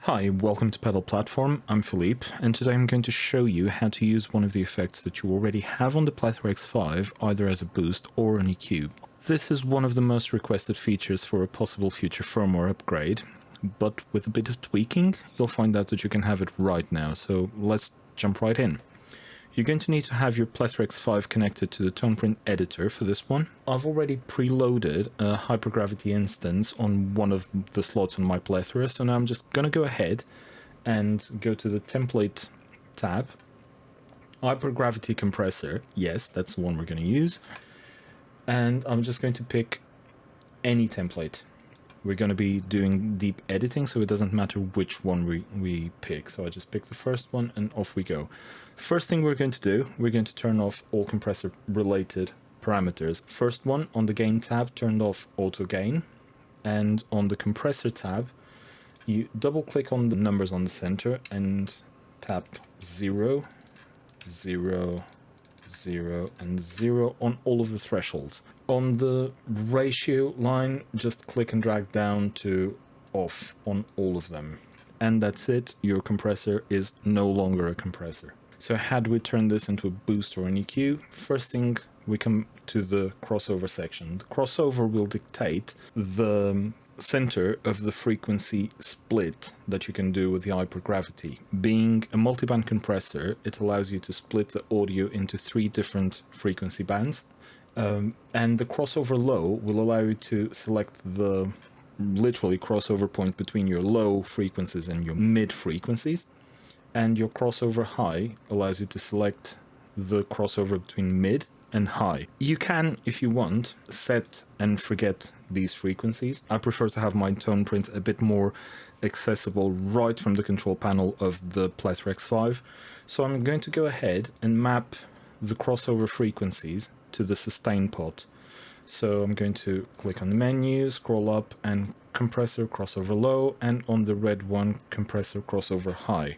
Hi, welcome to Pedal Platform. I'm Philippe, and today I'm going to show you how to use one of the effects that you already have on the Plethora X5, either as a boost or an EQ. This is one of the most requested features for a possible future firmware upgrade, but with a bit of tweaking, you'll find out that you can have it right now, so let's jump right in. You're going to need to have your Plethora X5 connected to the TonePrint Editor for this one. I've already preloaded a Hypergravity instance on one of the slots on my Plethora, so now I'm just going to go ahead and go to the Template tab. Hypergravity compressor, yes, that's the one we're going to use. And I'm just going to pick any template. We're going to be doing deep editing, so it doesn't matter which one we pick. So I just pick the first one and off we go. First thing we're going to do, we're going to turn off all compressor related parameters. First one, on the gain tab, turned off auto gain. And on the compressor tab, you double click on the numbers on the center and tap 0, 0, 0 and 0 on all of the thresholds. On the ratio line, just click and drag down to off on all of them. And that's it, your compressor is no longer a compressor. So how do we turn this into a boost or an EQ? First thing, we come to the crossover section. The crossover will dictate the center of the frequency split that you can do with the Hypergravity. Being a multiband compressor, it allows you to split the audio into 3 different frequency bands. And the crossover low will allow you to select the literally crossover point between your low frequencies and your mid frequencies. And your crossover high allows you to select the crossover between mid and high. You can, if you want, set and forget these frequencies. I prefer to have my TonePrint a bit more accessible right from the control panel of the Plethora X5. So I'm going to go ahead and map the crossover frequencies to the sustain pot. So I'm going to click on the menu, scroll up, and compressor crossover low, and on the red one, compressor crossover high.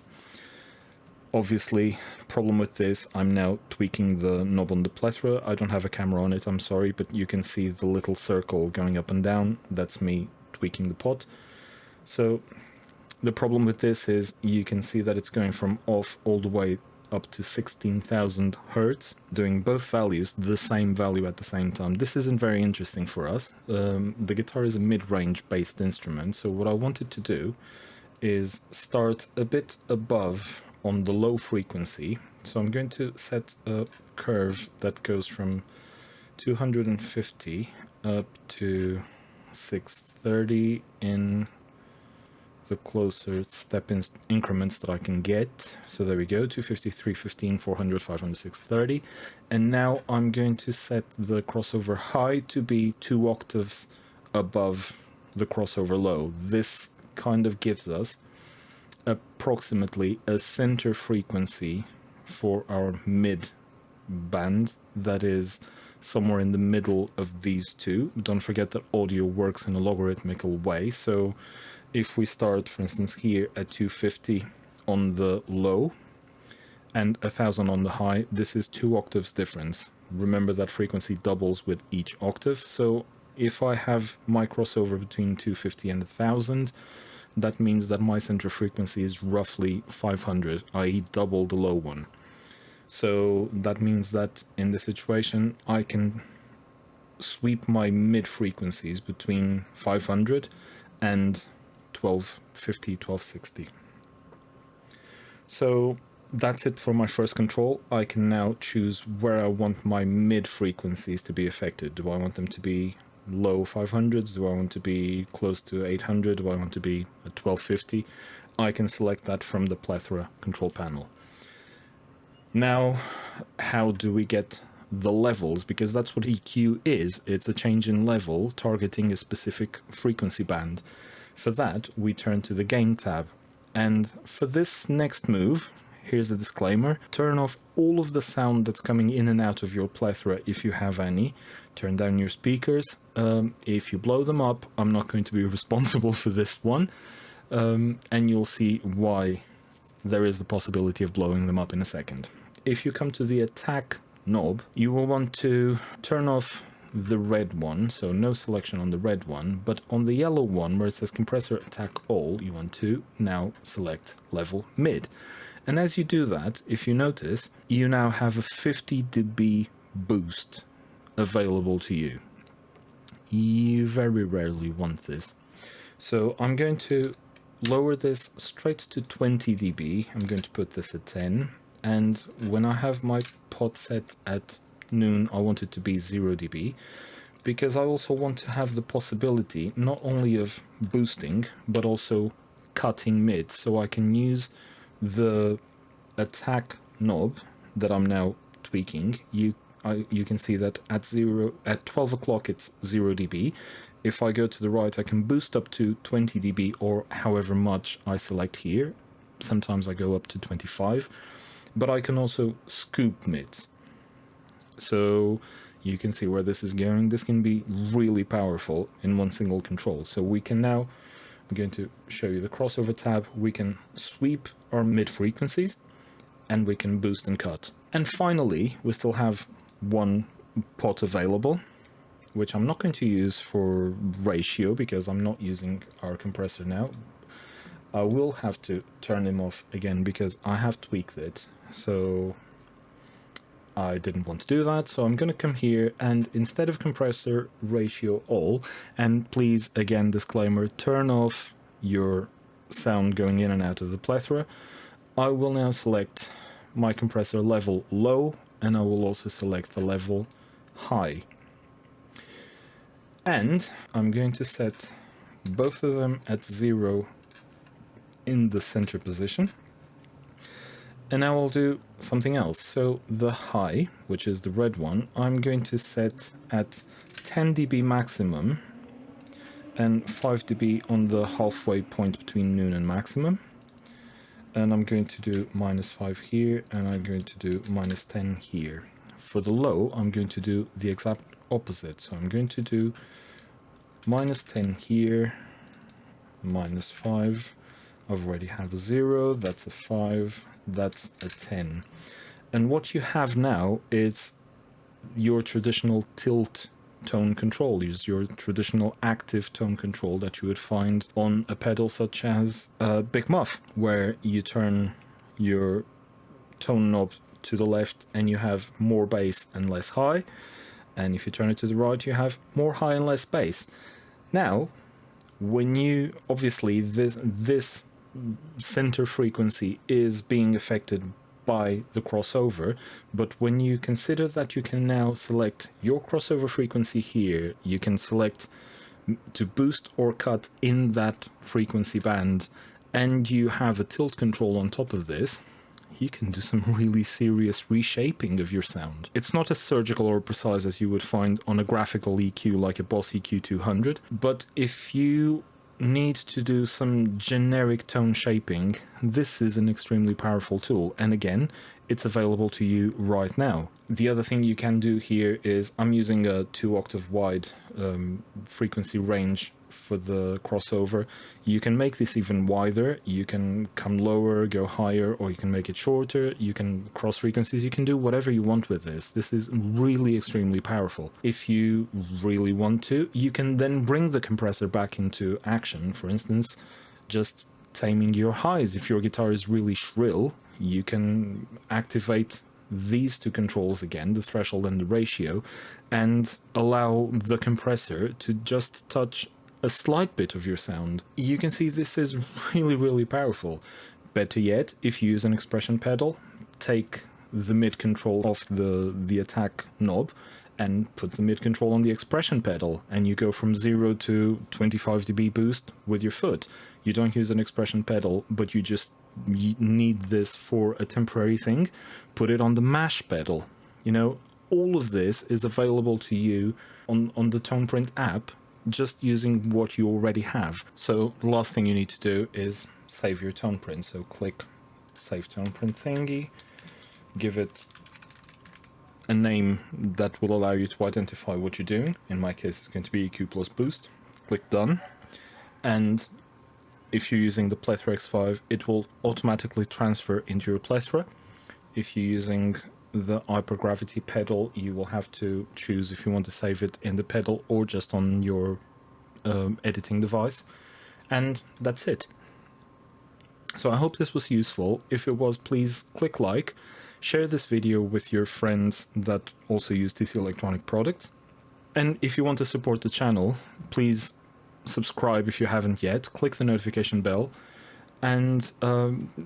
Obviously, problem with this, I'm now tweaking the knob on the Plethora. I don't have a camera on it, I'm sorry, but you can see the little circle going up and down. That's me tweaking the pot. So the problem with this is you can see that it's going from off all the way up to 16,000 Hertz, doing both values, the same value at the same time. This isn't very interesting for us. The guitar is a mid-range based instrument, so what I wanted to do is start a bit above on the low frequency. So I'm going to set a curve that goes from 250 up to 630 in the closer step increments that I can get. So there we go, 250, 315, 400, 500, 630. And now I'm going to set the crossover high to be 2 octaves above the crossover low. This kind of gives us approximately a center frequency for our mid band that is somewhere in the middle of these two. Don't forget that audio works in a logarithmical way, so if we start, for instance, here at 250 on the low and 1000 on the high, this is 2 octaves difference. Remember that frequency doubles with each octave, so if I have my crossover between 250 and 1000, that means that my center frequency is roughly 500, i.e. double the low one. So that means that in this situation, I can sweep my mid frequencies between 500 and 1250, 1260. So that's it for my first control. I can now choose where I want my mid frequencies to be affected. Do I want them to be low 500s? Do I want to be close to 800? Do I want to be at 1250? I can select that from the Plethora control panel. Now, how do we get the levels? Because that's what EQ is. It's a change in level targeting a specific frequency band. For that, we turn to the gain tab. And for this next move, here's the disclaimer: turn off all of the sound that's coming in and out of your Plethora if you have any. Turn down your speakers. If you blow them up, I'm not going to be responsible for this one. And you'll see why there is the possibility of blowing them up in a second. If you come to the attack knob, you will want to turn off the red one, so no selection on the red one, but on the yellow one where it says compressor attack all, you want to now select level mid. And as you do that, if you notice, you now have a 50 dB boost available to you. You very rarely want this. So I'm going to lower this straight to 20 dB. I'm going to put this at 10. And when I have my pot set at noon, I want it to be 0 dB, because I also want to have the possibility not only of boosting, but also cutting mid, so I can use the attack knob that I'm now tweaking. You can see that at 12 o'clock it's 0 dB. If I go to the right, I can boost up to 20 dB or however much I select here. Sometimes I go up to 25, but I can also scoop mids. So you can see where this is going. This can be really powerful in one single control. So we can now, I'm going to show you the crossover tab. We can sweep our mid frequencies and we can boost and cut. And finally, we still have one pot available, which I'm not going to use for ratio because I'm not using our compressor now. I will have to turn him off again because I have tweaked it. So I didn't want to do that, so I'm going to come here and instead of compressor ratio all, and please, again, disclaimer, turn off your sound going in and out of the plethora, I will now select my compressor level low, and I will also select the level high. And I'm going to set both of them at 0 in the center position. And now I'll do something else. So the high, which is the red one, I'm going to set at 10 dB maximum and 5 dB on the halfway point between noon and maximum. And I'm going to do -5 here, and I'm going to do -10 here. For the low, I'm going to do the exact opposite. So I'm going to do -10 here, -5. I've already have a 0, that's a 5, that's a 10. And what you have now is your traditional tilt tone control, is your traditional active tone control that you would find on a pedal such as Big Muff, where you turn your tone knob to the left and you have more bass and less high, and if you turn it to the right you have more high and less bass. Now, when you, obviously this center frequency is being affected by the crossover, but when you consider that you can now select your crossover frequency here, you can select to boost or cut in that frequency band, and you have a tilt control on top of this, you can do some really serious reshaping of your sound. It's not as surgical or precise as you would find on a graphical EQ like a Boss EQ 200, but if you need to do some generic tone shaping, this is an extremely powerful tool, and again, it's available to you right now. The other thing you can do here is, I'm using a 2-octave wide frequency range for the crossover. You can make this even wider, you can come lower, go higher, or you can make it shorter, you can cross frequencies, you can do whatever you want with this. This is really extremely powerful. If you really want to, you can then bring the compressor back into action. For instance, just taming your highs. If your guitar is really shrill, you can activate these two controls again, the threshold and the ratio, and allow the compressor to just touch a slight bit of your sound. You can see this is really powerful. Better yet, if you use an expression pedal, take the mid control off the attack knob and put the mid control on the expression pedal, and you go from 0 to 25 dB boost with your foot. You don't use an expression pedal, but you just need this for a temporary thing. Put it on the mash pedal. You know, all of this is available to you on the TonePrint app, just using what you already have. So the last thing you need to do is save your TonePrint. So click Save TonePrint thingy, give it a name that will allow you to identify what you're doing. In my case, it's going to be EQ plus boost. Click Done. And if you're using the Plethora X5, it will automatically transfer into your Plethora. If you're using the Hypergravity pedal, you will have to choose if you want to save it in the pedal or just on your editing device. And that's it. So I hope this was useful. If it was, please click like, share this video with your friends that also use TC Electronic products. And if you want to support the channel, please subscribe if you haven't yet, click the notification bell, and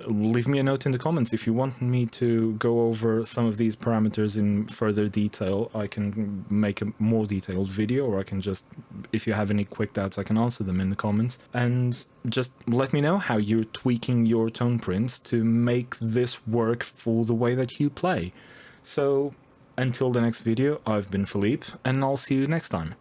leave me a note in the comments if you want me to go over some of these parameters in further detail. I can make a more detailed video, or I can just, if you have any quick doubts, I can answer them in the comments. And just let me know how you're tweaking your tone prints to make this work for the way that you play. So until the next video, I've been Philippe, and I'll see you next time.